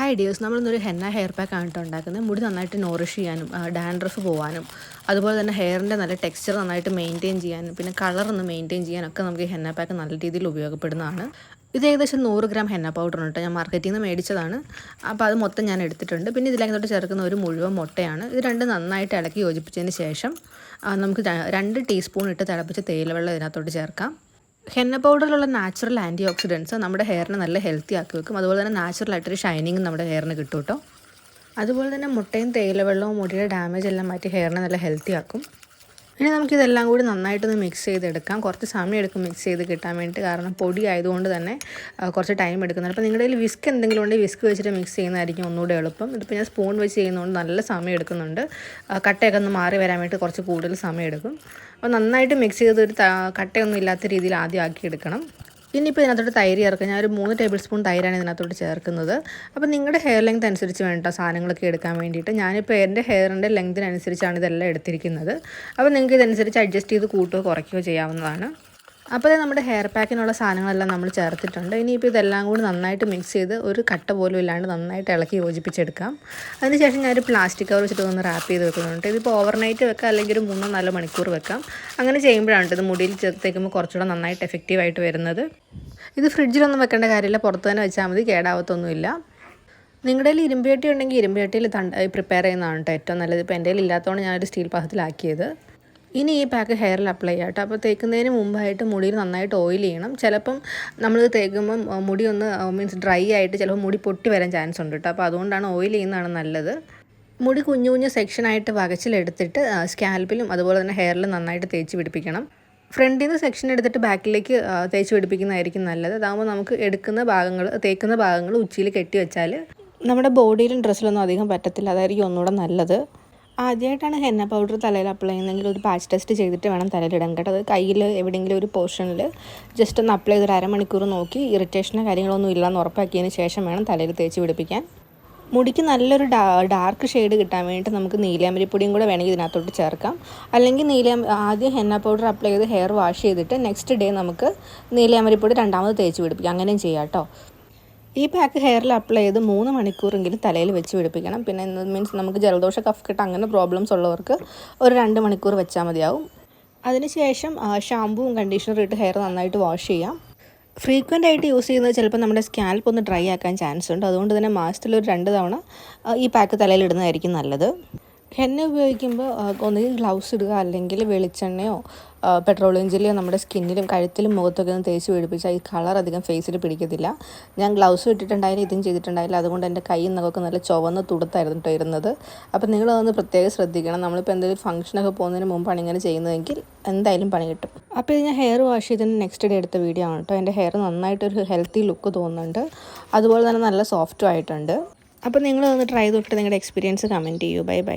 Hi dears, നമ്മളിന്നൊരു henna hair pack ആണ് ഉണ്ടാക്കുന്നത്. മുടി നന്നായിട്ട് നോറിഷ് ചെയ്യാനും ഡാൻഡ്രഫ് പോകാനും അതുപോലെ തന്നെ ഹെയറിൻ്റെ നല്ല ടെക്സ്ചർ നന്നായിട്ട് മെയിൻറ്റെയിൻ ചെയ്യാനും പിന്നെ കളർ ഒന്ന് മെയിൻറ്റെയിൻ ചെയ്യാനൊക്കെ നമുക്ക് ഈ ഹെന്ന പാക്ക് നല്ല രീതിയിൽ ഉപയോഗപ്പെടുന്നതാണ്. ഇത് ഏകദേശം 100 ഗ്രാം ഹെന്ന പൗഡർ ഉണ്ട്. ഞാൻ മാർക്കറ്റിൽ നിന്ന് മേടിച്ചതാണ്. അപ്പോൾ അത് മൊത്തം ഞാൻ എടുത്തിട്ടുണ്ട്. പിന്നെ ഇതിലേക്ക് ചേർക്കുന്ന ഒരു മുഴുവൻ മുട്ടയാണ്. ഇത് രണ്ടും നന്നായിട്ട് ഇളക്കി യോജിപ്പിച്ചതിന് ശേഷം നമുക്ക് 2 ടീസ്പൂൺ ഇട്ട് തിളപ്പിച്ച തേയിലവെള്ളം ഇതിനകത്തോട്ട് ചേർക്കാം. ഹെന്ന പൗഡറിലുള്ള നാച്ചുറൽ ആൻറ്റി ഓക്സിഡൻറ്റ്സ് നമ്മുടെ ഹെയറിനെ നല്ല ഹെൽത്തി ആക്കി വെക്കും. അതുപോലെ തന്നെ നാച്ചുറലായിട്ടൊരു ഷൈനിങ് നമ്മുടെ ഹെയറിന് കിട്ടും കേട്ടോ. അതുപോലെ തന്നെ മുട്ടയും തേയിലവെള്ളവും മുടിയുടെ ഡാമേജ് എല്ലാം മാറ്റി ഹെയറിനെ നല്ല ഹെൽത്തി ആക്കും. ഇനി നമുക്കിതെല്ലാം കൂടി നന്നായിട്ടൊന്ന് മിക്സ് ചെയ്തെടുക്കാം. കുറച്ച് സമയം എടുക്കും മിക്സ് ചെയ്ത് കിട്ടാൻ വേണ്ടിയിട്ട്, കാരണം പൊടി ആയതുകൊണ്ട് തന്നെ കുറച്ച് ടൈം എടുക്കുന്നുണ്ട്. അപ്പോൾ നിങ്ങളുടെ കയ്യിൽ വിസ്ക് എന്തെങ്കിലും ഉണ്ടെങ്കിൽ വിസ്ക് വെച്ചിട്ട് മിക്സ് ചെയ്യുന്നതായിരിക്കും ഒന്നുകൂടെ എളുപ്പം. ഇതിപ്പോൾ ഞാൻ സ്പൂൺ വെച്ച് ചെയ്യുന്നതുകൊണ്ട് നല്ല സമയം എടുക്കുന്നുണ്ട്. കട്ടയൊക്കെ ഒന്ന് മാറി വരാൻ വേണ്ടി കുറച്ച് കൂടുതൽ സമയം എടുക്കും. അപ്പോൾ നന്നായിട്ട് മിക്സ് ചെയ്ത് ഒരു കട്ടയൊന്നും ഇല്ലാത്ത രീതിയിൽ ആദ്യം ആക്കിയെടുക്കണം. ഇനിയിപ്പോൾ ഇതിനകത്തോട്ട് തൈര് ചേർക്കുക. ഞാനൊരു 3 ടേബിൾ സ്പൂൺ തൈരാണ് ഇതിനകത്തോട്ട് ചേർക്കുന്നത്. അപ്പോൾ നിങ്ങളുടെ ഹെയർ ലെങ്ത് അനുസരിച്ച് വേണ്ട സാധനങ്ങളൊക്കെ എടുക്കാൻ വേണ്ടിയിട്ട്. ഞാനിപ്പോൾ എൻ്റെ ഹെയറിൻ്റെ ലെങ്തിനനുസരിച്ചാണ് ഇതെല്ലാം എടുത്തിരിക്കുന്നത്. അപ്പോൾ നിങ്ങൾക്ക് ഇതനുസരിച്ച് അഡ്ജസ്റ്റ് ചെയ്ത് കൂട്ടുകയോ കുറയ്ക്കുകയോ ചെയ്യാവുന്നതാണ്. അപ്പോൾ നമ്മുടെ ഹെയർ പാക്കിനുള്ള സാധനങ്ങളെല്ലാം നമ്മൾ ചേർത്തിട്ടുണ്ട്. ഇനിയിപ്പോൾ ഇതെല്ലാം കൂടി നന്നായിട്ട് മിക്സ് ചെയ്ത് ഒരു കട്ട പോലും ഇല്ലാണ്ട് നന്നായിട്ട് ഇളക്കി യോജിപ്പിച്ചെടുക്കാം. അതിനുശേഷം ഞാനൊരു പ്ലാസ്റ്റിക് കവർ വെച്ചിട്ട് ഒന്ന് റാപ്പ് ചെയ്ത് വെക്കുന്നുണ്ട്. ഇതിപ്പോൾ ഓവർനൈറ്റ് വെക്കാം, അല്ലെങ്കിൽ ഒരു 3-4 മണിക്കൂർ വെക്കാം. അങ്ങനെ ചെയ്യുമ്പോഴാണ് ഇത് മുടിയിൽ ചേർത്തേക്കുമ്പോൾ കുറച്ചുകൂടെ നന്നായിട്ട് എഫക്റ്റീവായിട്ട് വരുന്നത്. ഇത് ഫ്രിഡ്ജിലൊന്നും വെക്കേണ്ട കാര്യമില്ല, പുറത്ത് തന്നെ വെച്ചാൽ മതി, കേടാവത്തൊന്നുമില്ല. നിങ്ങളുടെ കയ്യിൽ ഇരുമ്പേട്ടി ഉണ്ടെങ്കിൽ ഇരുമ്പേട്ടിയിൽ പ്രിപ്പയർ ചെയ്യുന്നതാണ് കേട്ടോ ഏറ്റവും നല്ലത്. ഇപ്പോൾ എൻ്റെ കയ്യിൽ ഇല്ലാത്തതുകൊണ്ട് ഞാനൊരു സ്റ്റീൽ പാത്രത്തിലാക്കിയത്. ഇനി ഈ പാക്ക് ഹെയറിൽ അപ്ലൈ ചെയ്യാം കേട്ടോ. അപ്പോൾ തേക്കുന്നതിന് മുമ്പായിട്ട് മുടിയിൽ നന്നായിട്ട് ഓയിൽ ചെയ്യണം. ചിലപ്പം നമ്മളിത് തേക്കുമ്പം മുടി ഒന്ന് മീൻസ് ഡ്രൈ ആയിട്ട് ചിലപ്പോൾ മുടി പൊട്ടി വരാൻ ചാൻസ് ഉണ്ട് കേട്ടോ. അപ്പോൾ അതുകൊണ്ടാണ് ഓയിൽ ചെയ്യുന്നതാണ് നല്ലത്. മുടി കുഞ്ഞു കുഞ്ഞു സെക്ഷനായിട്ട് വകച്ചിലെടുത്തിട്ട് സ്കാൽപ്പിലും അതുപോലെ തന്നെ ഹെയറിലും നന്നായിട്ട് തേച്ച് പിടിപ്പിക്കണം. ഫ്രണ്ടിൽ നിന്ന് സെക്ഷൻ എടുത്തിട്ട് ബാക്കിലേക്ക് തേച്ച് പിടിപ്പിക്കുന്നതായിരിക്കും നല്ലത്. അതാകുമ്പോൾ നമുക്ക് തേക്കുന്ന ഭാഗങ്ങൾ ഉച്ചിയിൽ കെട്ടി വെച്ചാൽ നമ്മുടെ ബോഡിയിലും ഡ്രസ്സിലൊന്നും അധികം പറ്റത്തില്ല. അതായിരിക്കും ഒന്നുകൂടെ നല്ലത്. ആദ്യമായിട്ടാണ് ഹെന്ന പൗഡർ തലയിൽ അപ്ലൈ ചെയ്യുന്നതെങ്കിൽ ഒരു പാച്ച് ടെസ്റ്റ് ചെയ്തിട്ട് വേണം തലയിലിടാൻ കേട്ടോ. അത് കയ്യിൽ എവിടെയെങ്കിലും ഒരു പോർഷനിൽ ജസ്റ്റ് ഒന്ന് അപ്ലൈ ചെയ്ത് 1/2 മണിക്കൂർ നോക്കി ഇറിറ്റേഷനോ കാര്യങ്ങളൊന്നും ഇല്ലയെന്ന് ഉറപ്പാക്കിയതിന് ശേഷം വേണം തലയിൽ തേച്ച് പിടിപ്പിക്കാൻ. മുടിക്ക് നല്ലൊരു ഡാർക്ക് ഷെയ്ഡ് കിട്ടാൻ വേണ്ടിയിട്ട് നമുക്ക് നീലാമ്പരിപ്പൊടിയും കൂടെ വേണമെങ്കിൽ ഇതിനകത്തോട്ട് ചേർക്കാം. അല്ലെങ്കിൽ ആദ്യം ഹെന്ന പൗഡർ അപ്ലൈ ചെയ്ത് ഹെയർ വാഷ് ചെയ്തിട്ട് നെക്സ്റ്റ് ഡേ നമുക്ക് നീലാമ്പരിപ്പൊടി രണ്ടാമത് തേച്ച് പിടിപ്പിക്കാം. അങ്ങനെയും ചെയ്യാം കേട്ടോ. ഈ പാക്ക് ഹെയറിൽ അപ്ലൈ ചെയ്ത് 3 മണിക്കൂറെങ്കിലും തലയിൽ വെച്ച് പിടിപ്പിക്കണം. പിന്നെ മീൻസ് നമുക്ക് ജലദോഷ കഫക്കെട്ട് അങ്ങനെ പ്രോബ്ലംസ് ഉള്ളവർക്ക് ഒരു 2 മണിക്കൂർ വെച്ചാൽ മതിയാവും. അതിനുശേഷം ഷാമ്പുവും കണ്ടീഷണറും ഇട്ട് ഹെയർ നന്നായിട്ട് വാഷ് ചെയ്യാം. ഫ്രീക്വൻ്റ് ആയിട്ട് യൂസ് ചെയ്യുന്നത് ചിലപ്പോൾ നമ്മുടെ സ്കാൽപ്പ് ഒന്ന് ഡ്രൈ ആക്കാൻ ചാൻസ് ഉണ്ട്. അതുകൊണ്ട് തന്നെ മാസത്തിലൊരു 2 തവണ ഈ പാക്ക് തലയിൽ ഇടുന്നതായിരിക്കും നല്ലത്. ഹെന്ന ഉപയോഗിക്കുമ്പോൾ ഒന്നുകിൽ ഗ്ലൗസ് ഇടുക, അല്ലെങ്കിൽ വെളിച്ചെണ്ണയോ പെട്രോളിയം ജെല്ലിയോ നമ്മുടെ സ്കിന്നിലും കഴുത്തിലും മുഖത്തൊക്കെ ഒന്ന് തേച്ച് പിടിപ്പിച്ചാൽ ഈ കളർ അധികം ഫേസിൽ പിടിക്കത്തില്ല. ഞാൻ ഗ്ലൗസ് ഇട്ടിട്ടുണ്ടായില്ല, ഇതും ചെയ്തിട്ടുണ്ടായില്ല. അതുകൊണ്ട് എൻ്റെ കൈയും നഖമൊക്കെ നല്ല ചുവന്ന് തുടുത്തായിരുന്നു കേട്ടോ ഇരുന്നത്. അപ്പോൾ നിങ്ങളതൊന്ന് പ്രത്യേകം ശ്രദ്ധിക്കണം. നമ്മളിപ്പോൾ എന്തെങ്കിലും ഫംഗ്ഷനൊക്കെ പോകുന്നതിന് മുമ്പാണ് ഇങ്ങനെ ചെയ്യുന്നതെങ്കിൽ എന്തായാലും പണി കിട്ടും. അപ്പോൾ ഇത് ഞാൻ ഹെയർ വാഷ് ചെയ്തതിന് നെക്സ്റ്റ് ഡേ എടുത്ത വീഡിയോ ആണ് കേട്ടോ. എൻ്റെ ഹെയർ നന്നായിട്ടൊരു ഹെൽത്തി ലുക്ക് തോന്നുന്നുണ്ട്. അതുപോലെ തന്നെ നല്ല സോഫ്റ്റും ആയിട്ടുണ്ട്. അപ്പോൾ നിങ്ങളൊന്ന് ട്രൈ ചെയ്തിട്ട് നിങ്ങളുടെ എക്സ്പീരിയൻസ് കമൻറ്റ് ചെയ്യൂ. Bye bye.